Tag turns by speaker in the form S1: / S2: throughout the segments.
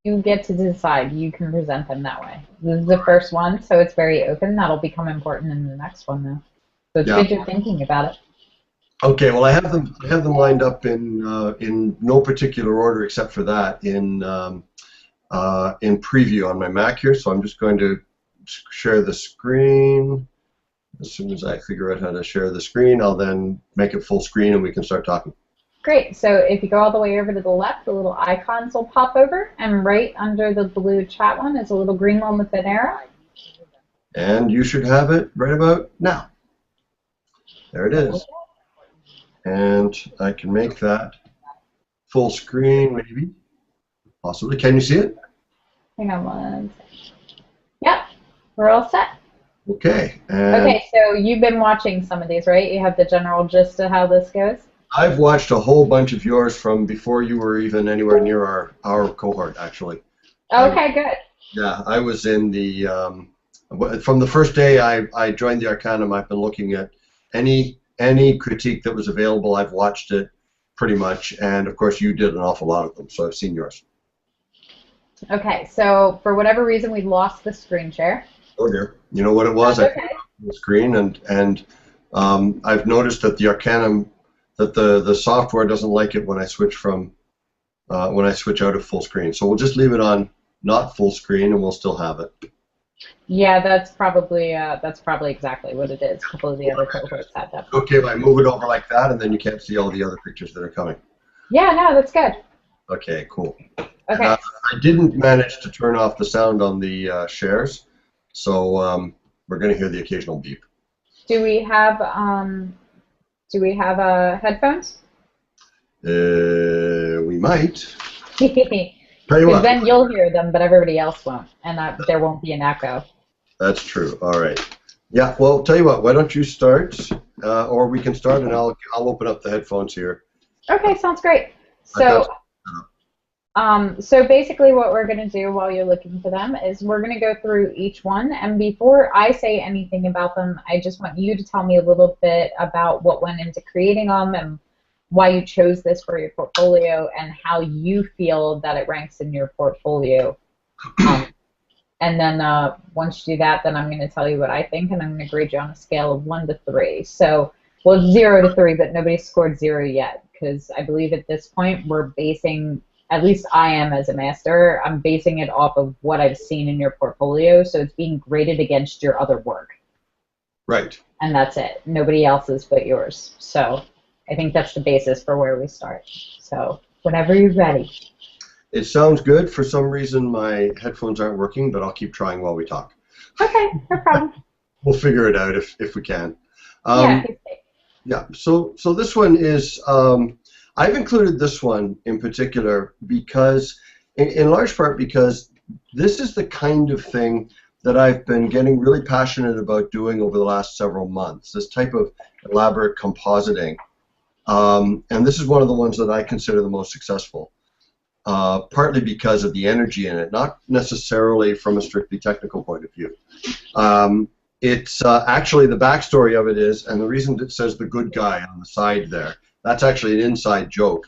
S1: You get to decide. You can present them that way. This is the first one, so it's very open. That'll become important in the next one, though. So it's
S2: Yeah.
S1: good you're thinking about it.
S2: Okay. Well, I have them lined up in no particular order except for that in preview on my Mac here. So I'm just going to share the screen. As soon as I figure out how to share the screen, I'll then make it full screen and we can start talking.
S1: Great. So if you go all the way over to the left, the little icons will pop over, and right under the blue chat one is a little green one with an arrow.
S2: And you should have it right about now. There it is. And I can make that full screen, maybe, possibly. Can you see it?
S1: Hang on one second. Yep, we're all set.
S2: Okay. And
S1: Okay, so you've been watching some of these, right? You have the general gist of how this goes?
S2: I've watched a whole bunch of yours from before you were even anywhere near our cohort, actually.
S1: Okay, good.
S2: Yeah, I was in the from the first day I joined the Arcanum. I've been looking at any critique that was available. I've watched it pretty much, and of course you did an awful lot of them, so I've seen yours.
S1: Okay, so for whatever reason we lost the screen share.
S2: Oh dear. You know what it was?
S1: That's
S2: I
S1: okay.
S2: put it on the screen, and I've noticed that the Arcanum, that the software doesn't like it when I switch out of full screen. So we'll just leave it on not full screen, and we'll still have it.
S1: Yeah, that's probably exactly what it is. A couple of the other cohorts had that.
S2: Okay, if I move it over like that, and then you can't see all the other pictures that are coming.
S1: Yeah, no, that's good.
S2: Okay, cool.
S1: Okay.
S2: I didn't manage to turn off the sound on the shares, so we're going to hear the occasional beep.
S1: Do we have headphones?
S2: We might.
S1: Because
S2: Tell you what.
S1: then you'll hear them, but everybody else won't, and there won't be an echo.
S2: That's true. All right. Yeah. Well, tell you what. Why don't you start, or we can start, and I'll open up the headphones here.
S1: Okay, sounds great. So, so basically, what we're going to do while you're looking for them is we're going to go through each one, and before I say anything about them, I just want you to tell me a little bit about what went into creating them and why you chose this for your portfolio and how you feel that it ranks in your portfolio. And then once you do that, then I'm going to tell you what I think, and I'm going to grade you on a scale of 1 to 3. So, well, 0 to 3, but nobody's scored 0 yet, because I believe at this point we're basing, at least I am as a master, I'm basing it off of what I've seen in your portfolio, so it's being graded against your other work.
S2: Right.
S1: And that's it. Nobody else's but yours. So I think that's the basis for where we start. So whenever you're ready.
S2: It sounds good. For some reason, my headphones aren't working, but I'll keep trying while we talk.
S1: Okay, no problem.
S2: We'll figure it out if we can.
S1: Yeah.
S2: Yeah. So this one is. I've included this one in particular because, in large part, because this is the kind of thing that I've been getting really passionate about doing over the last several months. This type of elaborate compositing. And this is one of the ones that I consider the most successful, partly because of the energy in it, not necessarily from a strictly technical point of view. It's actually, the backstory of it is, and the reason it says the good guy on the side there, that's actually an inside joke.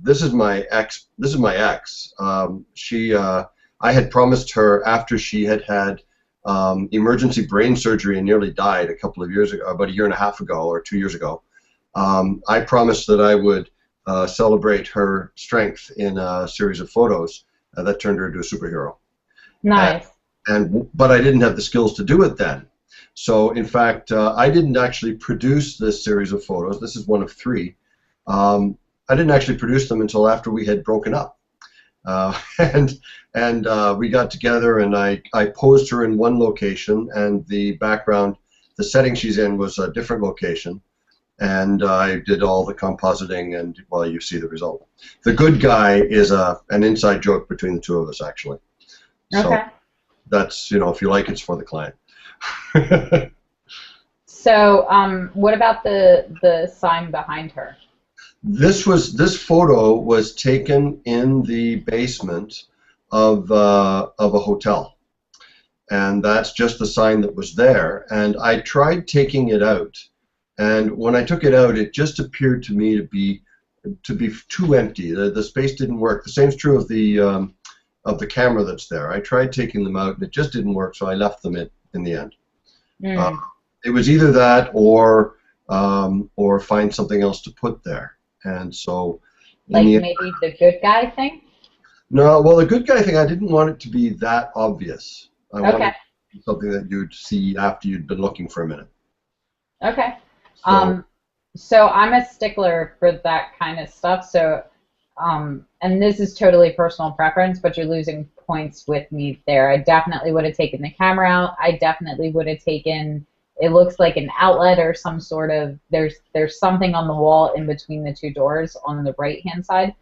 S2: This is my ex. I had promised her after she had had emergency brain surgery and nearly died a couple of years ago, about a year and a half ago or 2 years ago. I promised that I would celebrate her strength in a series of photos that turned her into a superhero.
S1: Nice.
S2: But I didn't have the skills to do it then. So in fact, I didn't actually produce this series of photos. This is one of 3. I didn't actually produce them until after we had broken up. And we got together, and I posed her in one location, and the background, the setting she's in, was a different location. And I did all the compositing, and well, you see the result. The good guy is an inside joke between the two of us, actually.
S1: Okay.
S2: So that's, if you like, it's for the client.
S1: So, what about the sign behind her?
S2: This photo was taken in the basement of a hotel, and that's just the sign that was there. And I tried taking it out. And when I took it out, it just appeared to me to be too empty. The space didn't work. The same's true of the of the camera that's there. I tried taking them out, and it just didn't work, so I left them in the end. It was either that or find something else to put there. And so,
S1: like maybe the good guy thing.
S2: No, well, the good guy thing, I didn't want it to be that obvious. I wanted it to be something that you'd see after you'd been looking for a minute.
S1: Okay. So I'm a stickler for that kind of stuff. So, and this is totally personal preference, but you're losing points with me there. I definitely would have taken the camera out. I definitely would have taken, it looks like an outlet or some sort of, there's something on the wall in between the two doors on the right-hand side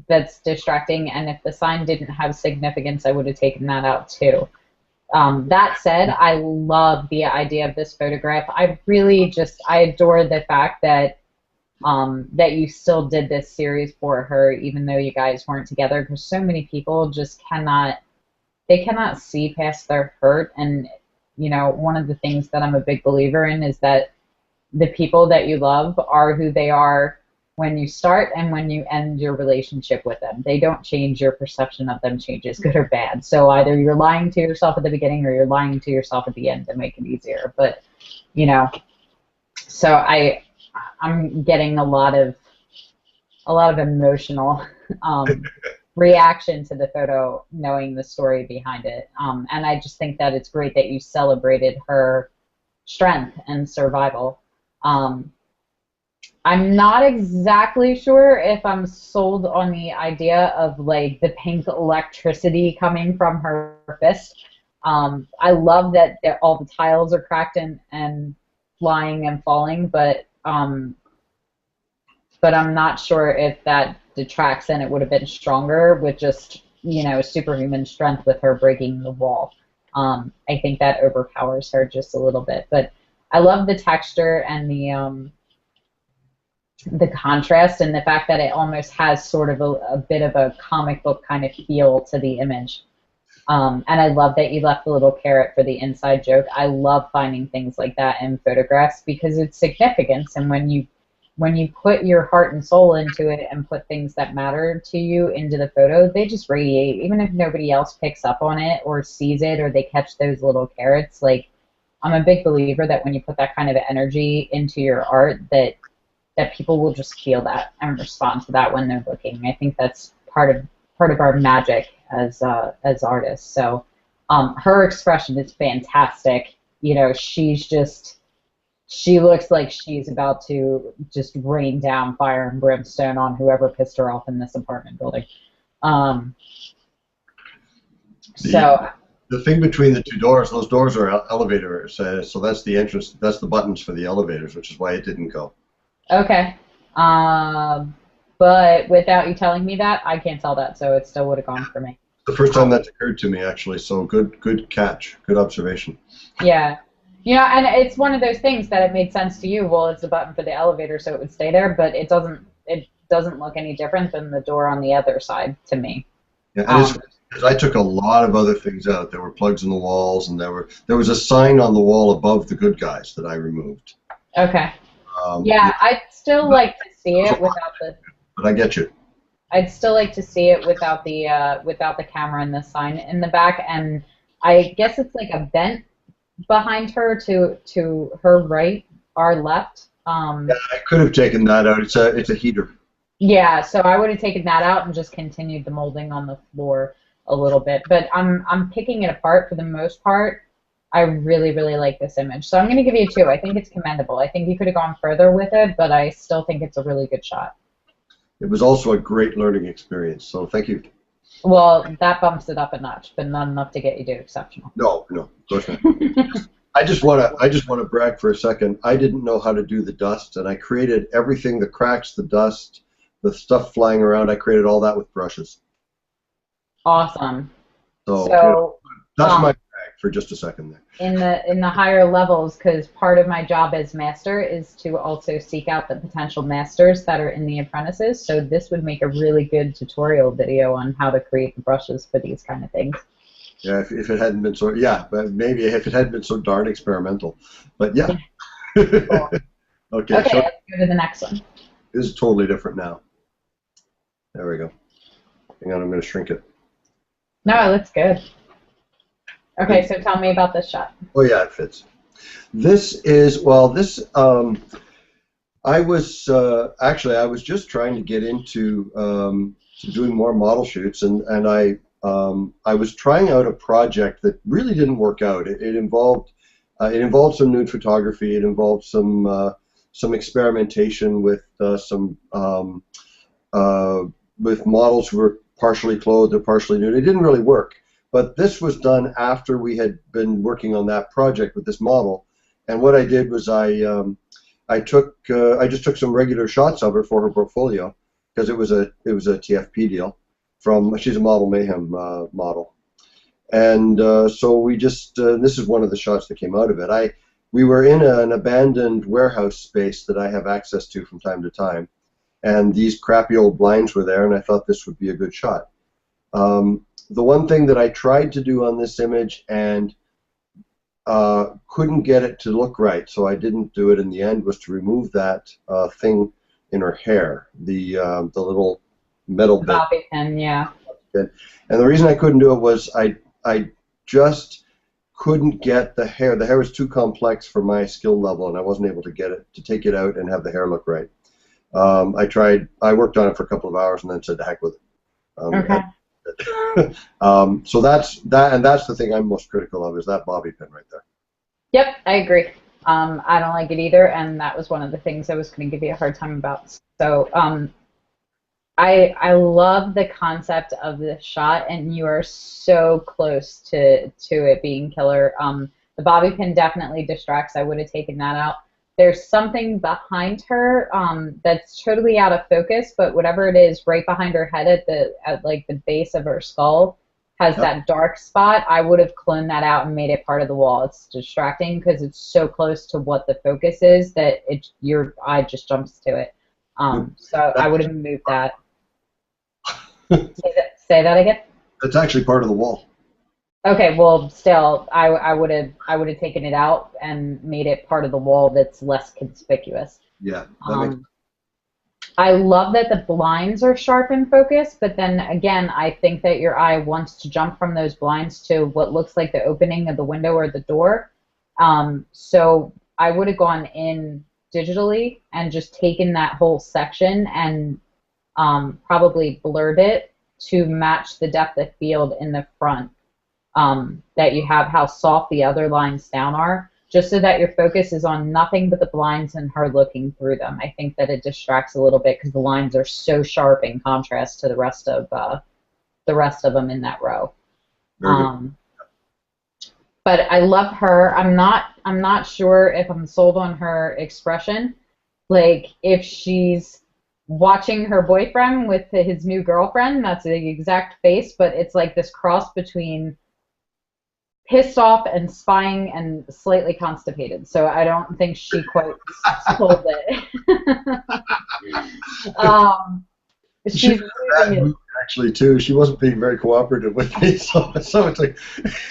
S1: that's distracting. And if the sign didn't have significance, I would have taken that out too. That said, I love the idea of this photograph. I really I adore the fact that that you still did this series for her, even though you guys weren't together, because so many people just cannot see past their hurt. And, you know, one of the things that I'm a big believer in is that the people that you love are who they are when you start and when you end your relationship with them. They don't change. Your perception of them changes, good or bad. So either you're lying to yourself at the beginning or you're lying to yourself at the end to make it easier. But, you know, so I'm getting a lot of emotional reaction to the photo, knowing the story behind it. And I just think that it's great that you celebrated her strength and survival. I'm not exactly sure if I'm sold on the idea of like the pink electricity coming from her fist. I love that all the tiles are cracked and flying and falling, but I'm not sure if that detracts, and it would have been stronger with just, you know, superhuman strength with her breaking the wall. I think that overpowers her just a little bit, but I love the texture and the contrast and the fact that it almost has sort of a bit of a comic book kind of feel to the image. And I love that you left the little carrot for the inside joke. I love finding things like that in photographs because it's significance, and when you put your heart and soul into it and put things that matter to you into the photo, they just radiate, even if nobody else picks up on it or sees it or they catch those little carrots. Like, I'm a big believer that when you put that kind of energy into your art, that people will just feel that and respond to that when they're looking. I think that's part of our magic as artists. So her expression is fantastic. You know, she looks like she's about to just rain down fire and brimstone on whoever pissed her off in this apartment building.
S2: The thing between the two doors, those doors are elevators, so that's the entrance, that's the buttons for the elevators, which is why it didn't go.
S1: Okay. But without you telling me that, I can't tell that, so it still would have gone for me.
S2: The first time that's occurred to me, actually, so good catch, good observation.
S1: Yeah. You know, and it's one of those things that it made sense to you. Well, it's a button for the elevator, so it would stay there, but it doesn't look any different than the door on the other side to me.
S2: Yeah, because I took a lot of other things out. There were plugs in the walls, and there was a sign on the wall above the good guys that I removed.
S1: Okay. Yeah, I'd still like to see it without the.
S2: But I get you.
S1: I'd still like to see it without the camera and the sign in the back, and I guess it's like a vent behind her to her right, our left.
S2: Yeah, I could have taken that out. It's a heater.
S1: Yeah, so I would have taken that out and just continued the molding on the floor a little bit. But I'm picking it apart for the most part. I really, really like this image. So I'm going to give you a 2. I think it's commendable. I think you could have gone further with it, but I still think it's a really good shot.
S2: It was also a great learning experience, so thank you.
S1: Well, that bumps it up a notch, but not enough to get you to exceptional.
S2: No, of course not. I just want to brag for a second. I didn't know how to do the dust, and I created everything, the cracks, the dust, the stuff flying around. I created all that with brushes.
S1: Awesome.
S2: So that's my brag for just a second there.
S1: In the higher levels, because part of my job as master is to also seek out the potential masters that are in the apprentices. So this would make a really good tutorial video on how to create the brushes for these kind of things.
S2: Yeah, if it hadn't been so, but maybe if it hadn't been so darn experimental. But yeah.
S1: Cool.
S2: Okay,
S1: let's go to the next one.
S2: This is totally different now. There we go. Hang on, I'm going to shrink it.
S1: No, it looks good. Okay, so tell me about this shot.
S2: Oh yeah, it fits. This is, well, this, I was, actually, I was just trying to get into to doing more model shoots, and I was trying out a project that really didn't work out. It involved some nude photography. It involved some experimentation with with models who were partially clothed or partially nude. It didn't really work. But this was done after we had been working on that project with this model. And what I did was I just took some regular shots of her for her portfolio, because it was a TFP deal from, she's a Model Mayhem model. And so we just, this is one of the shots that came out of it. We were in an abandoned warehouse space that I have access to from time to time, and these crappy old blinds were there, and I thought this would be a good shot. The one thing that I tried to do on this image and couldn't get it to look right, so I didn't do it in the end, was to remove that thing in her hair, the little metal bit.
S1: Bobby pin, yeah.
S2: And the reason I couldn't do it was I just couldn't get the hair. The hair was too complex for my skill level, and I wasn't able to get it to take it out and have the hair look right. I tried. I worked on it for a couple of hours and then said, "To heck with it."
S1: Okay.
S2: So that's that, and that's the thing I'm most critical of, is that bobby pin right there.
S1: Yep, I agree. I don't like it either, and that was one of the things I was going to give you a hard time about. So I love the concept of this shot, and you are so close to it being killer. The bobby pin definitely distracts. I would have taken that out. There's something behind her that's totally out of focus, but whatever it is, right behind her head at like the base of her skull has that dark spot. I would have cloned that out and made it part of the wall. It's distracting because it's so close to what the focus is that your eye just jumps to it. So I would have moved that. Say that again.
S2: That's actually part of the wall.
S1: Okay, well, still, I would have taken it out and made it part of the wall that's less conspicuous.
S2: Yeah.
S1: I love that the blinds are sharp in focus, but then again, I think that your eye wants to jump from those blinds to what looks like the opening of the window or the door. So I would have gone in digitally and just taken that whole section and probably blurred it to match the depth of field in the front. That you have, how soft the other lines down are, just so that your focus is on nothing but the blinds and her looking through them. I think that it distracts a little bit because the lines are so sharp in contrast to the rest of them in that row. But I love her. I'm not sure if I'm sold on her expression. Like, if she's watching her boyfriend with his new girlfriend, that's the exact face, but it's like this cross between pissed off and spying and slightly constipated. So I don't think she quite sold it. She's losing it.
S2: Actually, too, she wasn't being very cooperative with me, so it's like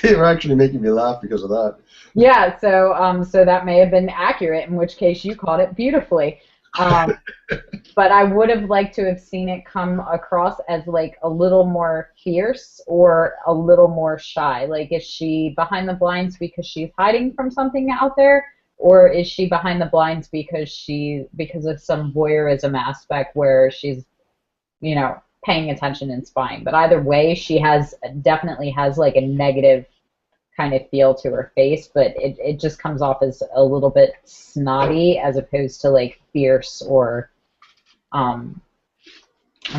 S2: they were actually making me laugh because of that.
S1: Yeah, so so that may have been accurate, in which case you caught it beautifully. But I would have liked to have seen it come across as like a little more fierce or a little more shy. Like, is she behind the blinds because she's hiding from something out there, or is she behind the blinds because of some voyeurism aspect where she's, you know, paying attention and spying? But either way, she definitely has like a negative kind of feel to her face, but it just comes off as a little bit snotty as opposed to like fierce or I'm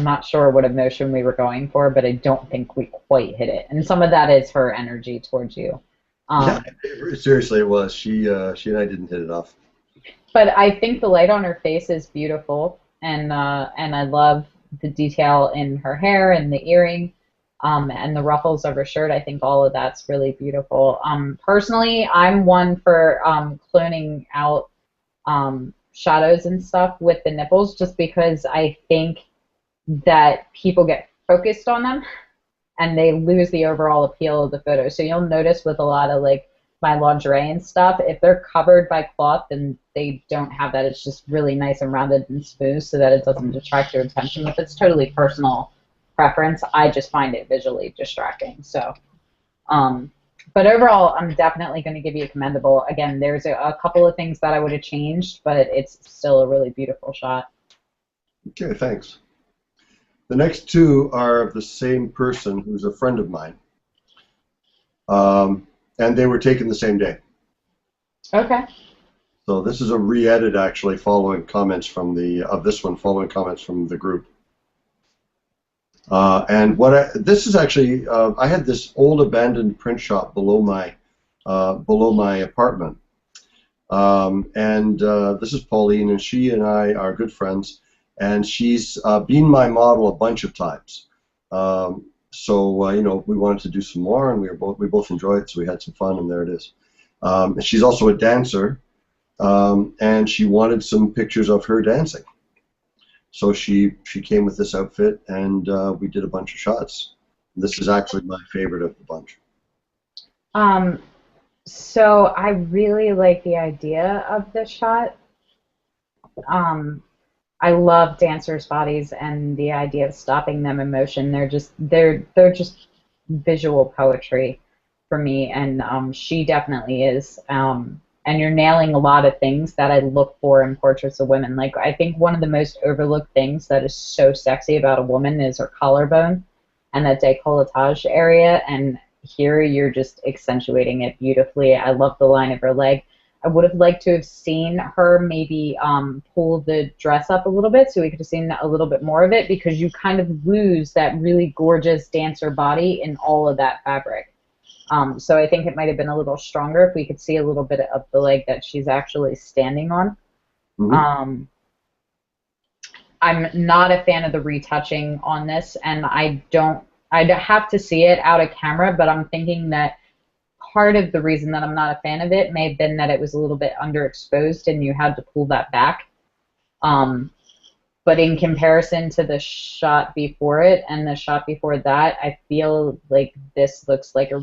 S1: not sure what emotion we were going for, but I don't think we quite hit it. And some of that is her energy towards you.
S2: Yeah, seriously, it was. She and I didn't hit it off.
S1: But I think the light on her face is beautiful, and I love the detail in her hair and the earring. And the ruffles of her shirt. I think all of that's really beautiful. Personally, I'm one for cloning out shadows and stuff with the nipples, just because I think that people get focused on them and they lose the overall appeal of the photo. So you'll notice with a lot of like my lingerie and stuff, if they're covered by cloth and they don't have that, it's just really nice and rounded and smooth so that it doesn't detract your attention. If it's totally personal preference. I just find it visually distracting. So, but overall, I'm definitely going to give you a commendable. Again, there's a couple of things that I would have changed, but it's still a really beautiful shot.
S2: Okay, thanks. The next two are of the same person who's a friend of mine. And they were taken the same day.
S1: Okay.
S2: So this is a re-edit, actually, following comments from following comments from the group. And this is actually, I had this old abandoned print shop below my apartment. This is Pauline, and she and I are good friends, and she's been my model a bunch of times. You know, we wanted to do some more, and we both enjoyed it, so we had some fun, and there it is. And she's also a dancer, and she wanted some pictures of her dancing. So she came with this outfit, and we did a bunch of shots. This is actually my favorite of the bunch.
S1: So I really like the idea of this shot. I love dancers' bodies and the idea of stopping them in motion. They're just visual poetry for me, and she definitely is. And you're nailing a lot of things that I look for in portraits of women. Like, I think one of the most overlooked things that is so sexy about a woman is her collarbone and that décolletage area, and here you're just accentuating it beautifully. I love the line of her leg. I would have liked to have seen her maybe pull the dress up a little bit so we could have seen a little bit more of it, because you kind of lose that really gorgeous dancer body in all of that fabric. So I think it might have been a little stronger if we could see a little bit of the leg that she's actually standing on. Mm-hmm. I'm not a fan of the retouching on this, and I'd have to see it out of camera, but I'm thinking that part of the reason that I'm not a fan of it may have been that it was a little bit underexposed and you had to pull that back. But in comparison to the shot before it and the shot before that, I feel like this looks like a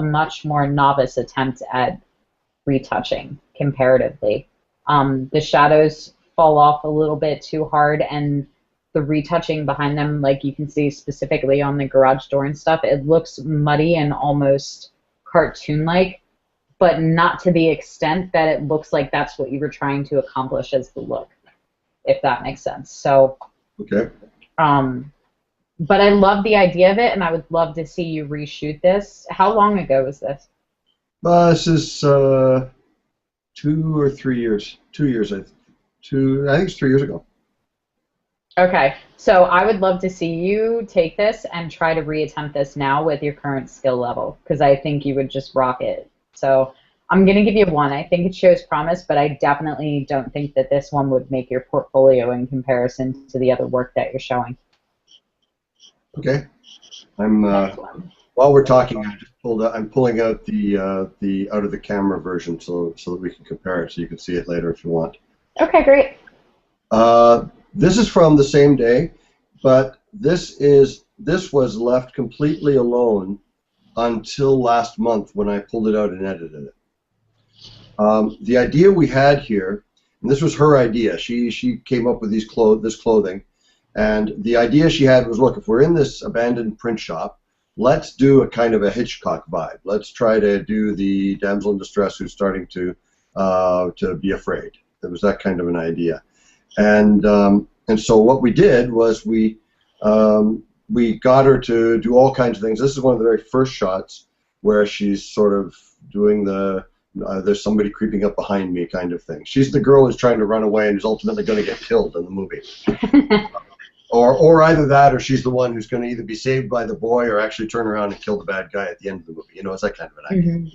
S1: much more novice attempt at retouching comparatively. The shadows fall off a little bit too hard, and the retouching behind them, like you can see specifically on the garage door and stuff, it looks muddy and almost cartoon-like, but not to the extent that it looks like that's what you were trying to accomplish as the look, if that makes sense. So,
S2: okay.
S1: But I love the idea of it, and I would love to see you reshoot this. How long ago was this?
S2: This is 2 or 3 years. 2 years, I think it's 3 years ago.
S1: Okay, so I would love to see you take this and try to reattempt this now with your current skill level, because I think you would just rock it. So I'm going to give you 1. I think it shows promise, but I definitely don't think that this one would make your portfolio in comparison to the other work that you're showing.
S2: Okay. While we're talking, I'm pulling out the out of the camera version so that we can compare it, so you can see it later if you want.
S1: Okay, great.
S2: This is from the same day, but this was left completely alone until last month when I pulled it out and edited it. The idea we had here, and this was her idea. She came up with this clothing, and the idea she had was, look, if we're in this abandoned print shop, let's do a kind of a Hitchcock vibe. Let's try to do the damsel in distress who's starting to be afraid. It was that kind of an idea. And so what we did was we got her to do all kinds of things. This is one of the very first shots where she's sort of doing the there's somebody creeping up behind me kind of thing. She's the girl who's trying to run away and is ultimately going to get killed in the movie. or either that, or she's the one who's going to either be saved by the boy or actually turn around and kill the bad guy at the end of the movie. You know, it's that kind of an idea.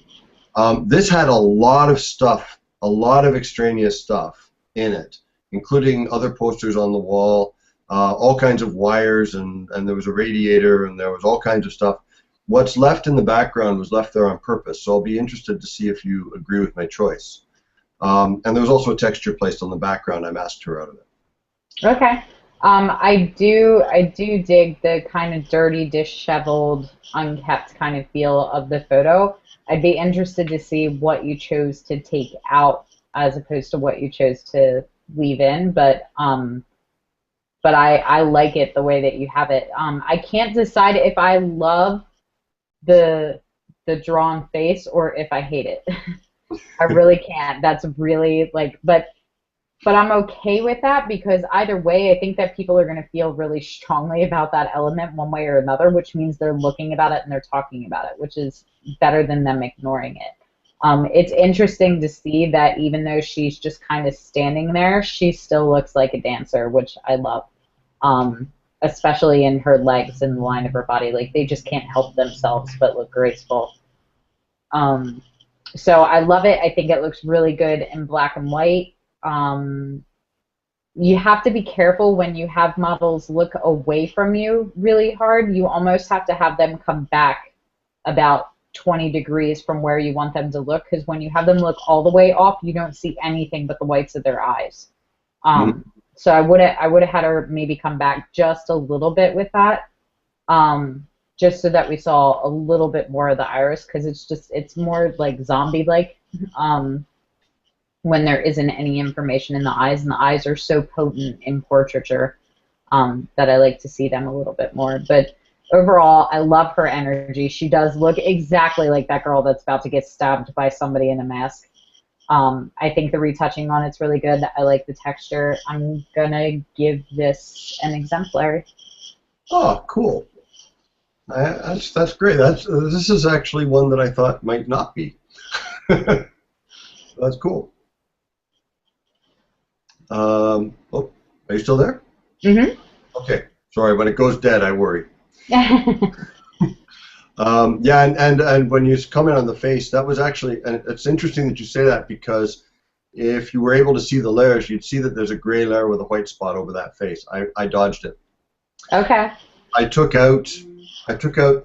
S2: Mm-hmm. This had a lot of stuff, a lot of extraneous stuff in it, including other posters on the wall, all kinds of wires, and there was a radiator, and there was all kinds of stuff. What's left in the background was left there on purpose, so I'll be interested to see if you agree with my choice. And there was also a texture placed on the background. I masked her out of it.
S1: Okay. I do dig the kind of dirty, disheveled, unkept kind of feel of the photo. I'd be interested to see what you chose to take out as opposed to what you chose to leave in, but but I like it the way that you have it. I can't decide if I love the drawn face or if I hate it. I really can't. That's really like, but I'm okay with that because either way, I think that people are going to feel really strongly about that element one way or another, which means they're looking about it and they're talking about it, which is better than them ignoring it. It's interesting to see that even though she's just kind of standing there, she still looks like a dancer, which I love, especially in her legs and the line of her body. Like, they just can't help themselves but look graceful. So I love it. I think it looks really good in black and white. You have to be careful when you have models look away from you really hard. You almost have to have them come back about 20 degrees from where you want them to look, because when you have them look all the way off, you don't see anything but the whites of their eyes. So I would have had her maybe come back just a little bit with that, just so that we saw a little bit more of the iris, because it's more like zombie-like. When there isn't any information in the eyes, and the eyes are so potent in portraiture that I like to see them a little bit more. But overall, I love her energy. She does look exactly like that girl that's about to get stabbed by somebody in a mask. I think the retouching on it's really good. I like the texture. I'm going to give this an exemplary.
S2: Oh, cool. That's great. This is actually one that I thought might not be. That's cool. Oh, are you still there?
S1: Mm-hmm.
S2: Okay. Sorry, when it goes dead, I worry. Yeah, and when you comment on the face, that was actually, and it's interesting that you say that, because if you were able to see the layers, you'd see that there's a gray layer with a white spot over that face. I dodged it.
S1: Okay.
S2: I took out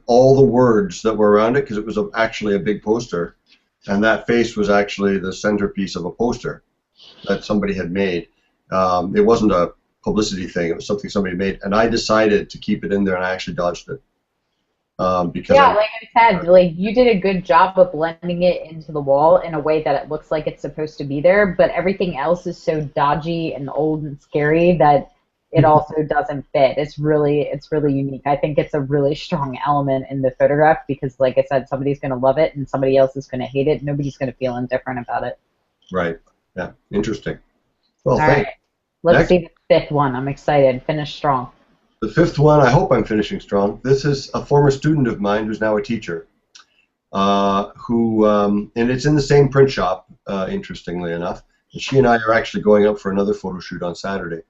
S2: all the words that were around it, because it was actually a big poster, and that face was actually the centerpiece of a poster that somebody had made. It wasn't a publicity thing. It was something somebody made, and I decided to keep it in there, and I actually dodged it. Because
S1: yeah, like I said, like, you did a good job of blending it into the wall in a way that it looks like it's supposed to be there, but everything else is so dodgy and old and scary that it also doesn't fit. It's really unique. I think it's a really strong element in the photograph because, like I said, somebody's going to love it and somebody else is going to hate it. Nobody's going to feel indifferent about it.
S2: Right. Yeah. Interesting. Well,
S1: all right. Let's see the fifth one. I'm excited. Finish strong.
S2: The fifth one, I hope I'm finishing strong. This is a former student of mine who's now a teacher, and it's in the same print shop, interestingly enough. And she and I are actually going up for another photo shoot on Saturday.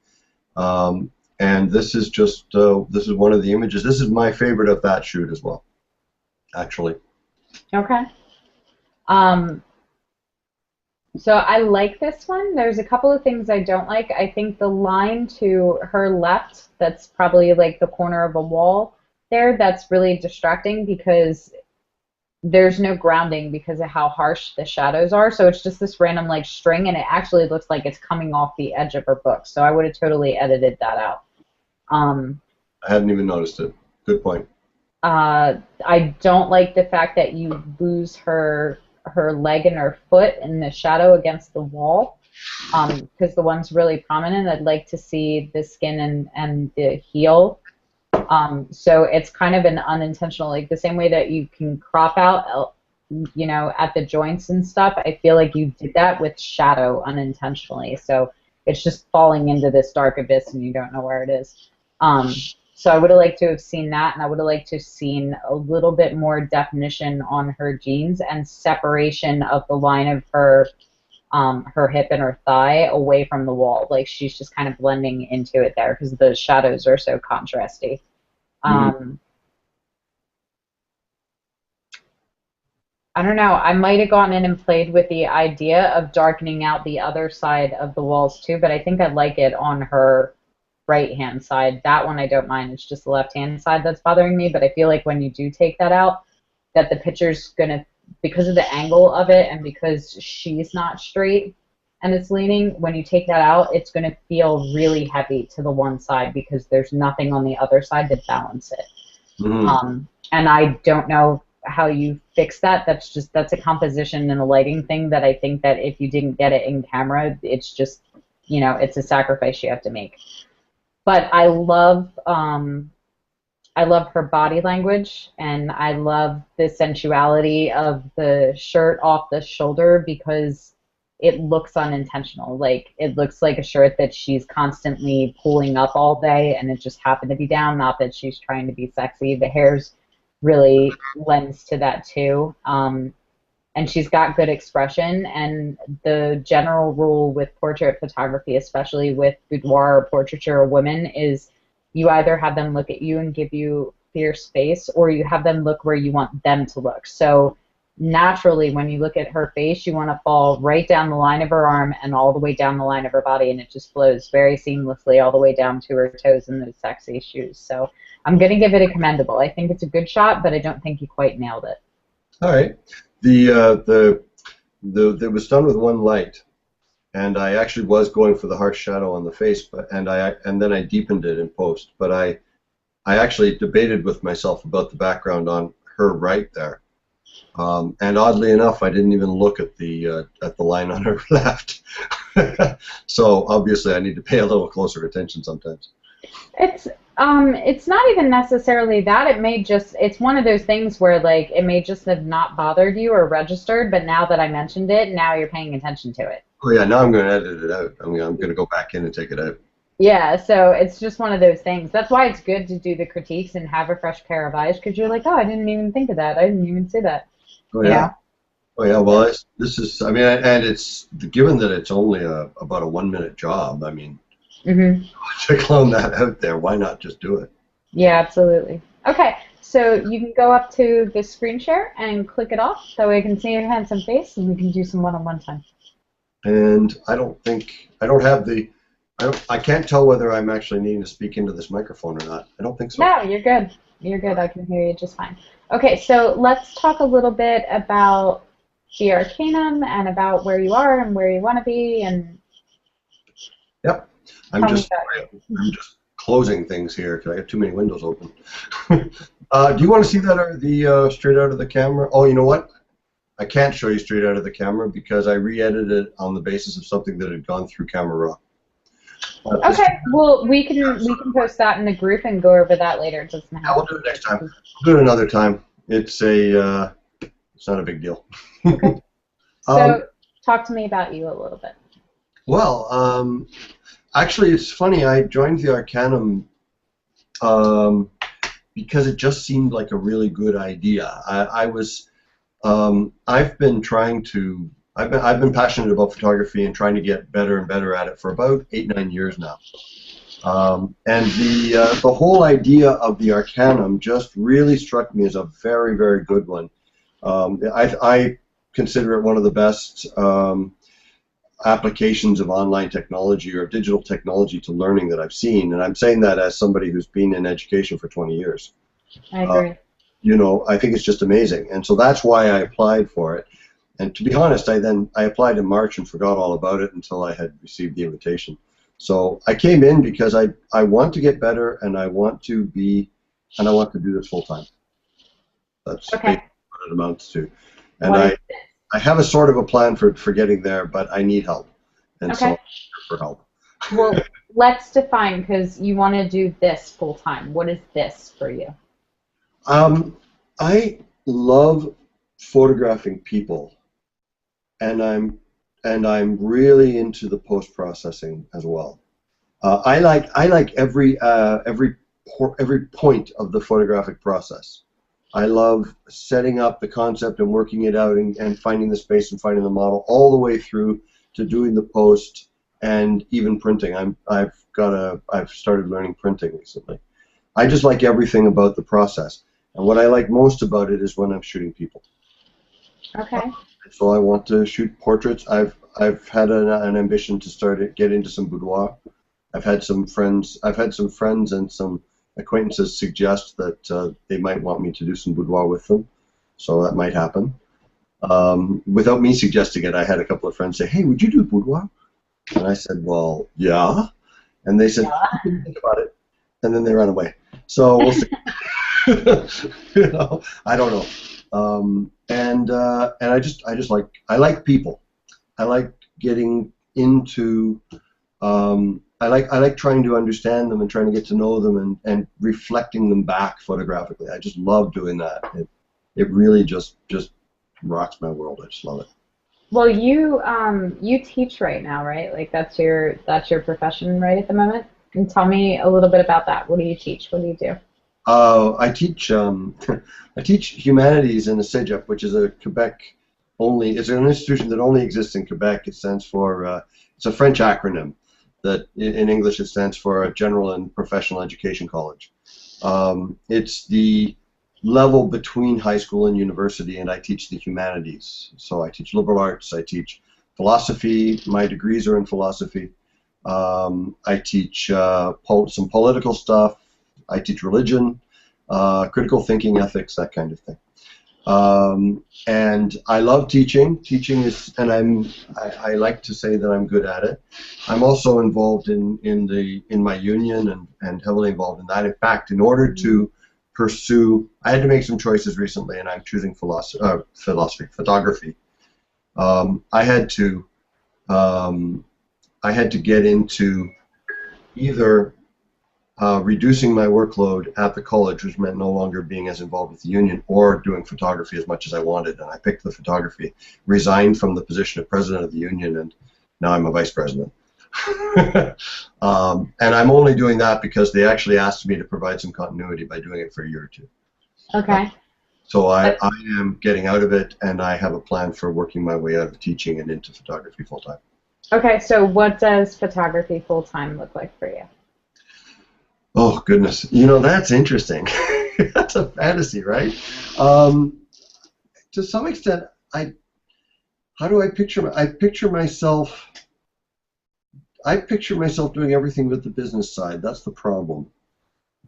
S2: And this is just, this is one of the images. This is my favorite of that shoot as well, actually.
S1: Okay. So I like this one. There's a couple of things I don't like. I think the line to her left, that's probably like the corner of a wall there, that's really distracting because there's no grounding because of how harsh the shadows are. So it's just this random like string, and it actually looks like it's coming off the edge of her book. So I would have totally edited that out.
S2: I hadn't even noticed it. Good point.
S1: I don't like the fact that you lose her leg and her foot in the shadow against the wall, because the one's really prominent. I'd like to see the skin and the heel. So it's kind of an unintentional, like the same way that you can crop out, you know, at the joints and stuff. I feel like you did that with shadow unintentionally. So it's just falling into this dark abyss and you don't know where it is. So I would have liked to have seen that, and I would have liked to have seen a little bit more definition on her jeans and separation of the line of her hip and her thigh away from the wall. Like, she's just kind of blending into it there because the shadows are so contrasty. I don't know. I might have gone in and played with the idea of darkening out the other side of the walls too, but I think I like it on her right-hand side. That one I don't mind. It's just the left-hand side that's bothering me, but I feel like when you do take that out, that the picture's going to, because of the angle of it and because she's not straight and it's leaning, when you take that out, it's going to feel really heavy to the one side because there's nothing on the other side to balance it. And I don't know how you fix that. That's a composition and a lighting thing that I think that if you didn't get it in camera, it's just, you know, it's a sacrifice you have to make. but I love her body language, and I love the sensuality of the shirt off the shoulder because it looks unintentional. Like it looks like a shirt that she's constantly pulling up all day and it just happened to be down, not that she's trying to be sexy. The hair's really lends to that too. And she's got good expression. And the general rule with portrait photography, especially with boudoir or portraiture of women, is you either have them look at you and give you fierce face, or you have them look where you want them to look. So naturally, when you look at her face, you want to fall right down the line of her arm and all the way down the line of her body, and it just flows very seamlessly all the way down to her toes in those sexy shoes. So I'm going to give it a commendable. I think it's a good shot, but I don't think you quite nailed it.
S2: All right. It was done with one light, and I actually was going for the harsh shadow on the face, and then I deepened it in post. But I actually debated with myself about the background on her right there, and oddly enough, I didn't even look at the line on her left. So obviously, I need to pay a little closer attention sometimes.
S1: It's not even necessarily that. It's one of those things where like it may just have not bothered you or registered, but now that I mentioned it, now you're paying attention to it.
S2: Oh yeah, now I'm going to edit it out. I'm going to go back in and take it out.
S1: Yeah, so it's just one of those things. That's why it's good to do the critiques and have a fresh pair of eyes, because you're like, oh, I didn't even think of that. I didn't even see that.
S2: Oh yeah. Oh yeah. Well, this is. I mean, and it's given that it's only about a 1-minute job. I mean.
S1: Mm-hmm.
S2: To clone that out there, why not just do it?
S1: Yeah, absolutely. Okay, so you can go up to the screen share and click it off. That way I can see your handsome face and we can do some one-on-one time.
S2: And I can't tell whether I'm actually needing to speak into this microphone or not. I don't think so.
S1: No, you're good. You're good. I can hear you just fine. Okay, so let's talk a little bit about the Arcanum and about where you are and where you want to be. And
S2: yep. I'm just closing things here because I have too many windows open. Do you want to see that straight out of the camera? Oh, you know what? I can't show you straight out of the camera because I re-edited it on the basis of something that had gone through Camera Raw.
S1: Okay, well, we can post that in the group and go over that later. It doesn't have
S2: I'll do it next time. We'll do it another time. It's not a big deal.
S1: Okay. So talk to me about you a little bit.
S2: Well, actually, it's funny. I joined the Arcanum because it just seemed like a really good idea. I've been passionate about photography and trying to get better and better at it for about 8-9 years now. And the whole idea of the Arcanum just really struck me as a very, very good one. I consider it one of the best applications of online technology or digital technology to learning that I've seen, and I'm saying that as somebody who's been in education for 20 years.
S1: I agree.
S2: You know, I think it's just amazing, and so that's why I applied for it. And to be honest, I applied in March and forgot all about it until I had received the invitation. So I came in because I want to get better, and I want to do this full time. That's
S1: okay.
S2: What it amounts to. And I have a sort of a plan for getting there, but I need help, and so I'm here for help.
S1: Well, let's define, because you want to do this full time. What is this for you?
S2: I love photographing people, and I'm really into the post processing as well. I like every point of the photographic process. I love setting up the concept and working it out and finding the space and finding the model all the way through to doing the post and even printing. I've started learning printing recently. I just like everything about the process. And what I like most about it is when I'm shooting people.
S1: Okay.
S2: So I want to shoot portraits. I've had an ambition to get into some boudoir. I've had some friends and some acquaintances suggest that they might want me to do some boudoir with them, so that might happen. Without me suggesting it, I had a couple of friends say, "Hey, would you do boudoir?" And I said, "Well, yeah." And they said, "Think about it," and then they ran away. So we'll see. You know, I don't know. And I like people. I like getting into. I like trying to understand them and trying to get to know them and reflecting them back photographically. I just love doing that. It really just rocks my world. I just love it.
S1: Well, you teach right now, right? Like that's your profession right at the moment. And tell me a little bit about that. What do you teach? What do you do?
S2: I teach I teach humanities in the CEGEP, which is a Quebec only. It's an institution that only exists in Quebec. It stands for it's a French acronym that in English it stands for a General and Professional Education College. It's the level between high school and university, and I teach the humanities. So I teach liberal arts. I teach philosophy. My degrees are in philosophy. I teach some political stuff. I teach religion, critical thinking, ethics, that kind of thing. And I love teaching. Teaching is, and I like to say that I'm good at it. I'm also involved in my union and heavily involved in that. In fact, in order to pursue, I had to make some choices recently, and I'm choosing photography. I had to get into either reducing my workload at the college, which meant no longer being as involved with the union, or doing photography as much as I wanted, and I picked the photography, resigned from the position of president of the union, and now I'm a vice president. And I'm only doing that because they actually asked me to provide some continuity by doing it for a year or two.
S1: Okay.
S2: So I am getting out of it, and I have a plan for working my way out of teaching and into photography full-time.
S1: Okay, so what does photography full-time look like for you?
S2: Oh, goodness. You know, that's interesting. That's a fantasy, right? To some extent, how do I picture? I picture myself doing everything but the business side. That's the problem.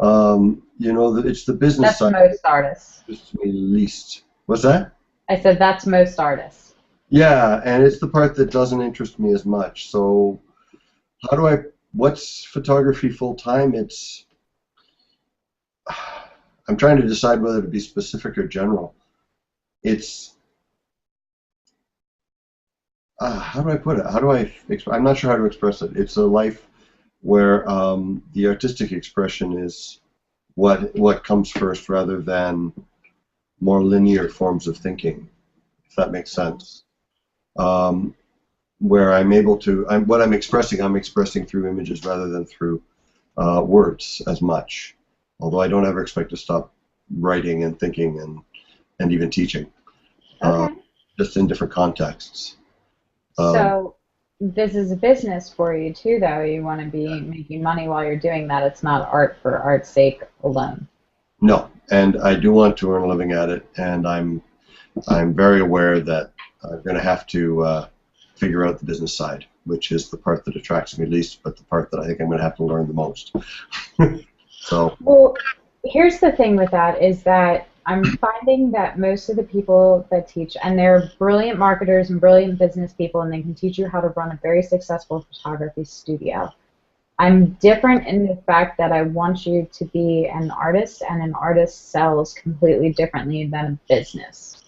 S2: You know, it's the business side.
S1: That's most artists.
S2: Interests me least. What's that?
S1: I said that's most artists.
S2: Yeah, and it's the part that doesn't interest me as much. So, what's photography full time? I'm trying to decide whether to be specific or general. It's how do I put it? I'm not sure how to express it. It's a life where the artistic expression is what comes first, rather than more linear forms of thinking, if that makes sense. Where I'm able to, what I'm expressing through images rather than through words as much. Although I don't ever expect to stop writing and thinking and even teaching,
S1: Okay.
S2: just in different contexts.
S1: So this is a business for you too, though. You want to be making money while you're doing that. It's not art for art's sake alone.
S2: No, and I do want to earn a living at it, and I'm very aware that I'm going to have to figure out the business side, which is the part that attracts me least, but the part that I think I'm going to have to learn the most. So.
S1: Well, here's the thing with that is that I'm finding that most of the people that teach, and they're brilliant marketers and brilliant business people, and they can teach you how to run a very successful photography studio. I'm different in the fact that I want you to be an artist, and an artist sells completely differently than a business,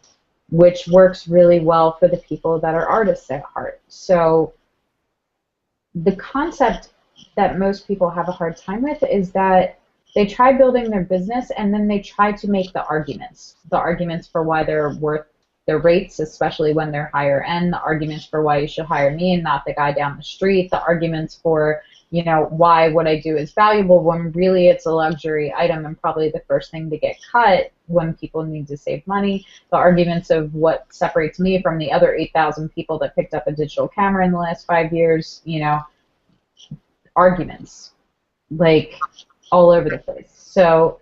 S1: which works really well for the people that are artists at heart. So the concept that most people have a hard time with is that they try building their business and then they try to make the arguments for why they're worth their rates, especially when they're higher end, the arguments for why you should hire me and not the guy down the street, the arguments for, you know, why what I do is valuable when really it's a luxury item and probably the first thing to get cut when people need to save money, the arguments of what separates me from the other 8,000 people that picked up a digital camera in the last 5 years, you know, arguments, like all over the place. So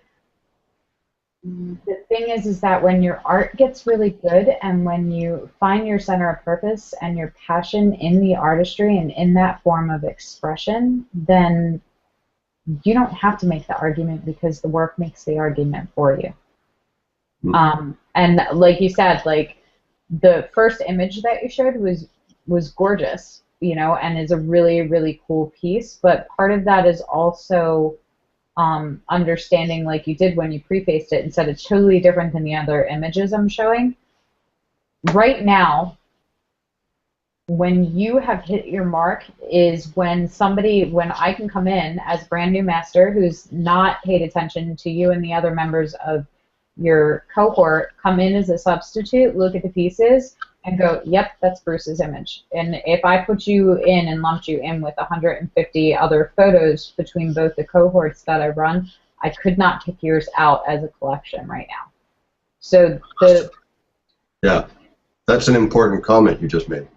S1: the thing is that when your art gets really good and when you find your center of purpose and your passion in the artistry and in that form of expression, then you don't have to make the argument because the work makes the argument for you. And like you said, like the first image that you showed was gorgeous, you know, and is a really, really cool piece. But part of that is also understanding, like you did when you prefaced it and said it's totally different than the other images I'm showing. Right now, when you have hit your mark is when I can come in as a brand new master who's not paid attention to you and the other members of your cohort, come in as a substitute, look at the pieces, and go, yep, that's Bruce's image. And if I put you in and lumped you in with 150 other photos between both the cohorts that I run, I could not pick yours out as a collection right now. So
S2: yeah, that's an important comment you just made.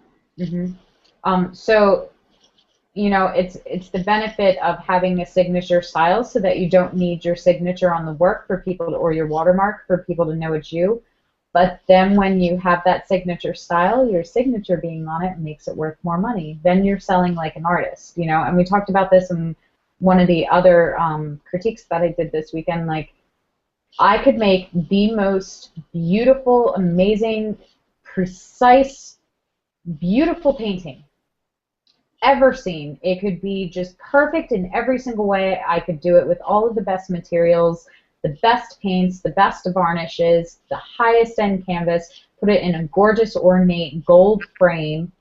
S1: So, you know, it's the benefit of having a signature style so that you don't need your signature on the work for people or your watermark for people to know it's you. But then when you have that signature style, your signature being on it makes it worth more money. Then you're selling like an artist, you know. And we talked about this in one of the other critiques that I did this weekend. Like, I could make the most beautiful, amazing, precise, beautiful painting ever seen. It could be just perfect in every single way. I could do it with all of the best materials, the best paints, the best varnishes, the highest end canvas, put it in a gorgeous ornate gold frame,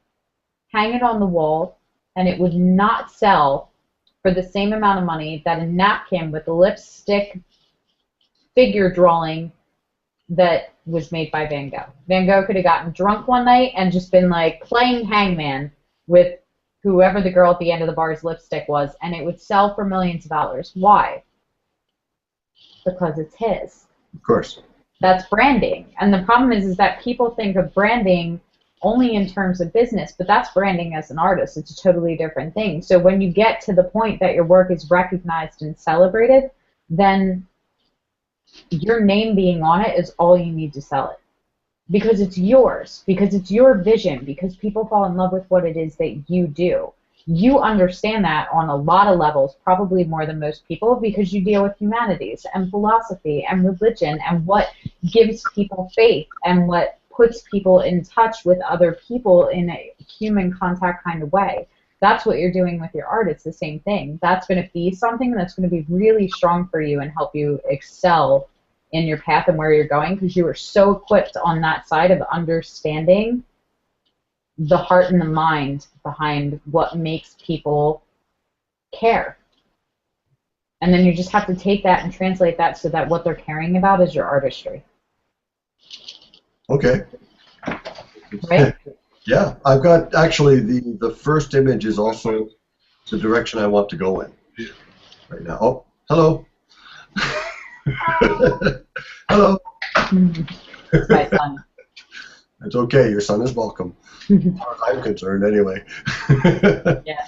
S1: hang it on the wall, and it would not sell for the same amount of money that a napkin with a lipstick figure drawing that was made by Van Gogh. Van Gogh could have gotten drunk one night and just been like playing hangman with whoever the girl at the end of the bar's lipstick was, and it would sell for millions of dollars. Why? Because it's his.
S2: Of course.
S1: That's branding. And the problem is that people think of branding only in terms of business, but that's branding as an artist. It's a totally different thing. So when you get to the point that your work is recognized and celebrated, then your name being on it is all you need to sell it. Because it's yours, because it's your vision, because people fall in love with what it is that you do. You understand that on a lot of levels, probably more than most people, because you deal with humanities and philosophy and religion and what gives people faith and what puts people in touch with other people in a human contact kind of way. That's what you're doing with your art. It's the same thing. That's going to be something that's going to be really strong for you and help you excel in your path and where you're going, because you are so equipped on that side of understanding the heart and the mind behind what makes people care. And then you just have to take that and translate that so that what they're caring about is your artistry.
S2: Okay.
S1: Right?
S2: Yeah, I've got actually the first image is also the direction I want to go in right now. Oh, hello. Hello.
S1: My son.
S2: It's okay. Your son is welcome. As far as I'm concerned, anyway.
S1: Yeah.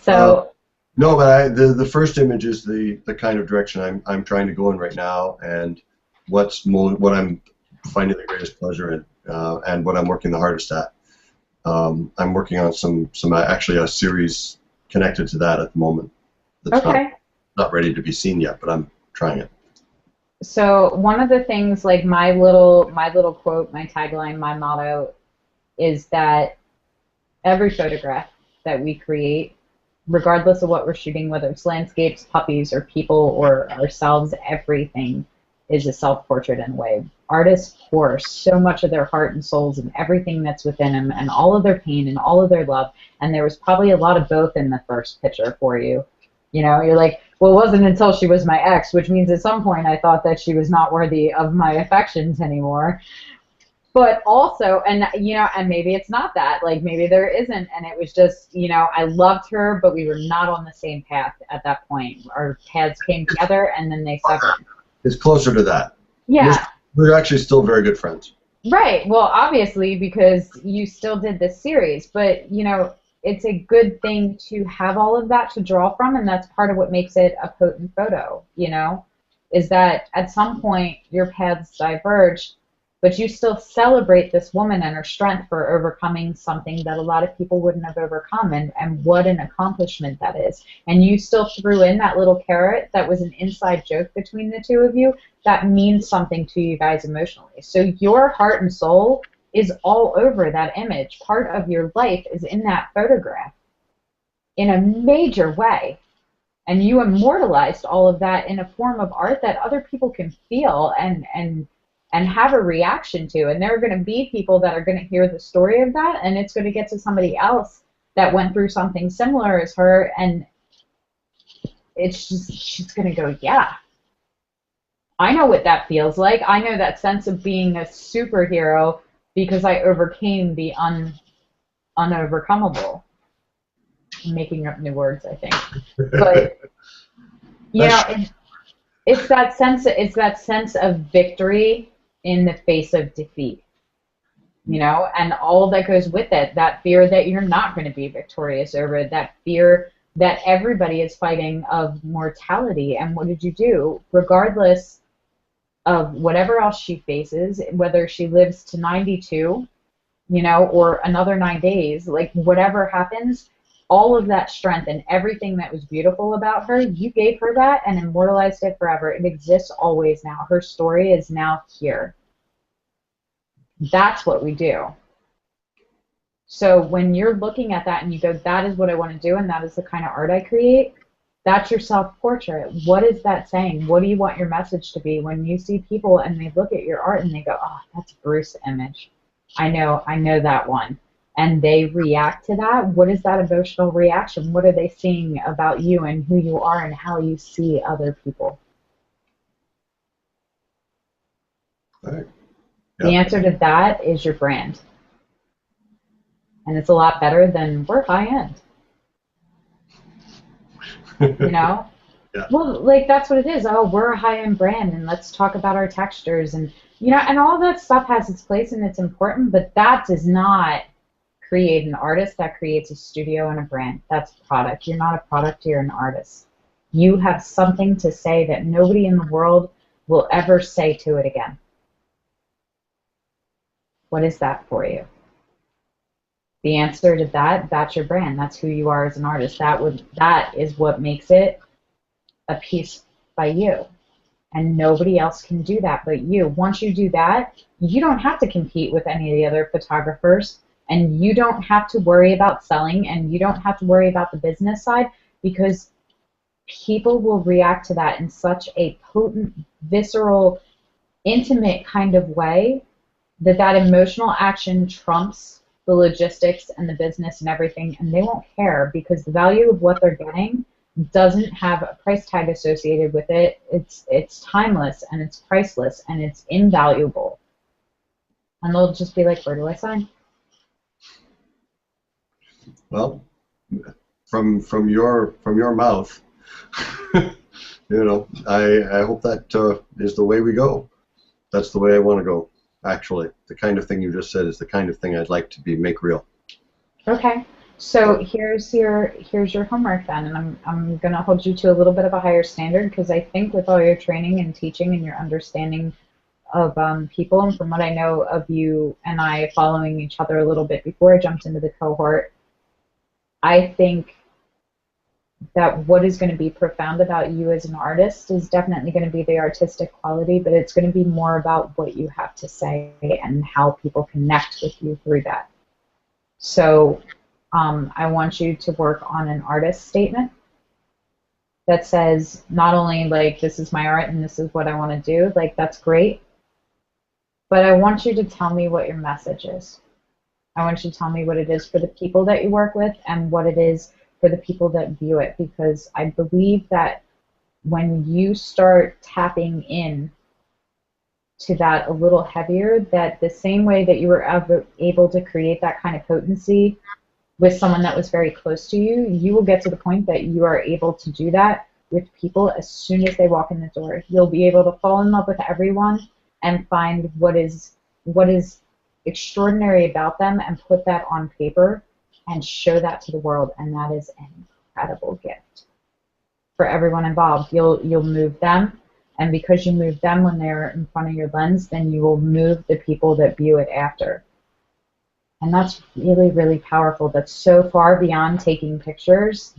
S1: So.
S2: No, but the first image is the kind of direction I'm trying to go in right now, and what I'm finding the greatest pleasure in, and what I'm working the hardest at. I'm working on some actually a series connected to that at the moment. That's
S1: okay.
S2: Not ready to be seen yet, but I'm trying it.
S1: So one of the things, like my little quote, my tagline, my motto, is that every photograph that we create, regardless of what we're shooting, whether it's landscapes, puppies, or people, or ourselves, everything is a self-portrait in a way. Artists pour so much of their heart and souls and everything that's within them, and all of their pain and all of their love, and there was probably a lot of both in the first picture for you. You know, you're like, well, it wasn't until she was my ex, which means at some point I thought that she was not worthy of my affections anymore. But also, and you know, and maybe it's not that, like maybe there isn't, and it was just, you know, I loved her, but we were not on the same path at that point. Our paths came together, and then they severed.
S2: It's closer to that.
S1: Yeah.
S2: We're actually still very good friends.
S1: Right. Well, obviously, because you still did this series, but you know, it's a good thing to have all of that to draw from, and that's part of what makes it a potent photo, you know, is that at some point your paths diverge, but you still celebrate this woman and her strength for overcoming something that a lot of people wouldn't have overcome, and what an accomplishment that is. And you still threw in that little carrot that was an inside joke between the two of you that means something to you guys emotionally. So your heart and soul is all over that image. Part of your life is in that photograph in a major way. And you immortalized all of that in a form of art that other people can feel and and have a reaction to. And there are going to be people that are going to hear the story of that, and it's going to get to somebody else that went through something similar as her, and it's just, she's going to go, yeah, I know what that feels like. I know that sense of being a superhero because I overcame the unovercomable. I'm making up new words, I think. But you know, it's that sense of victory in the face of defeat. You know, and all that goes with it, that fear that you're not going to be victorious over it, that fear that everybody is fighting of mortality. And what did you do? Regardless of whatever else she faces, whether she lives to 92, you know, or another 9 days, like whatever happens, all of that strength and everything that was beautiful about her, you gave her that and immortalized it forever. It exists always now. Her story is now here. That's what we do. So when you're looking at that and you go, that is what I want to do and that is the kind of art I create, that's your self-portrait. What is that saying? What do you want your message to be when you see people and they look at your art and they go, oh, that's Bruce's image. I know that one. And they react to that. What is that emotional reaction? What are they seeing about you and who you are and how you see other people?
S2: All right.
S1: The answer to that is your brand. And it's a lot better than we're high-end. You know?
S2: Yeah.
S1: Well, like, that's what it is. Oh, we're a high-end brand, and let's talk about our textures. And, you know, and all that stuff has its place, and it's important, but that does not create an artist. That creates a studio and a brand. That's a product. You're not a product, you're an artist. You have something to say that nobody in the world will ever say to it again. What is that for you? The answer to that, that's your brand. That's who you are as an artist. That is what makes it a piece by you. And nobody else can do that but you. Once you do that, you don't have to compete with any of the other photographers, and you don't have to worry about selling, and you don't have to worry about the business side, because people will react to that in such a potent, visceral, intimate kind of way that emotional action trumps the logistics and the business and everything, and they won't care because the value of what they're getting doesn't have a price tag associated with it. It's timeless and it's priceless and it's invaluable. And they'll just be like, where do I sign?
S2: Well, from your mouth, you know, I hope that is the way we go. That's the way I want to go. Actually, the kind of thing you just said is the kind of thing I'd like to make real.
S1: Okay, so here's your homework then, and I'm gonna hold you to a little bit of a higher standard, because I think with all your training and teaching and your understanding of people, and from what I know of you and I following each other a little bit before I jumped into the cohort, I think that what is going to be profound about you as an artist is definitely going to be the artistic quality, but it's going to be more about what you have to say and how people connect with you through that. So I want you to work on an artist statement that says not only like this is my art and this is what I want to do, like that's great, but I want you to tell me what your message is. I want you to tell me what it is for the people that you work with and what it is for the people that view it, because I believe that when you start tapping in to that a little heavier, that the same way that you were able to create that kind of potency with someone that was very close to you, you will get to the point that you are able to do that with people as soon as they walk in the door. You'll be able to fall in love with everyone and find what is extraordinary about them and put that on paper and show that to the world, and that is an incredible gift for everyone involved. You'll move them, and because you move them when they're in front of your lens, then you will move the people that view it after. And that's really, really powerful. That's so far beyond taking pictures.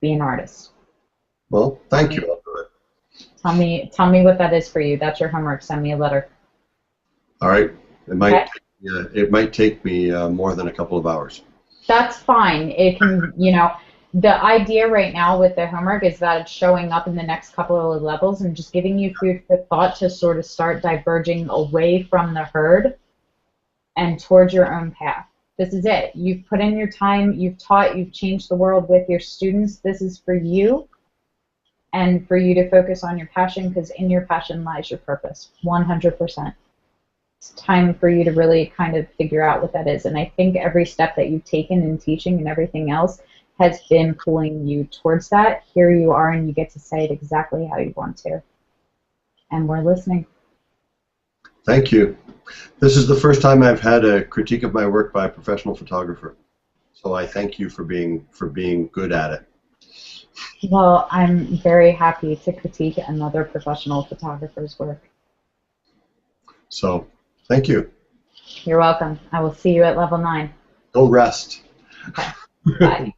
S1: Be an artist.
S2: Well, thank you. I'll do it.
S1: Tell me what that is for you. That's your homework. Send me a letter.
S2: All right. It might take me more than a couple of hours.
S1: That's fine. It can, you know, The idea right now with the homework is that it's showing up in the next couple of levels and just giving you food for thought to sort of start diverging away from the herd and towards your own path. This is it. You've put in your time, you've taught, you've changed the world with your students. This is for you and for you to focus on your passion, because in your passion lies your purpose, 100%. It's time for you to really kind of figure out what that is. And I think every step that you've taken in teaching and everything else has been pulling you towards that. Here you are, and you get to say it exactly how you want to. And we're listening.
S2: Thank you. This is the first time I've had a critique of my work by a professional photographer. So I thank you for being good at it.
S1: Well, I'm very happy to critique another professional photographer's work.
S2: So, thank you.
S1: You're welcome. I will see you at level 9.
S2: Go rest.
S1: Okay. Bye.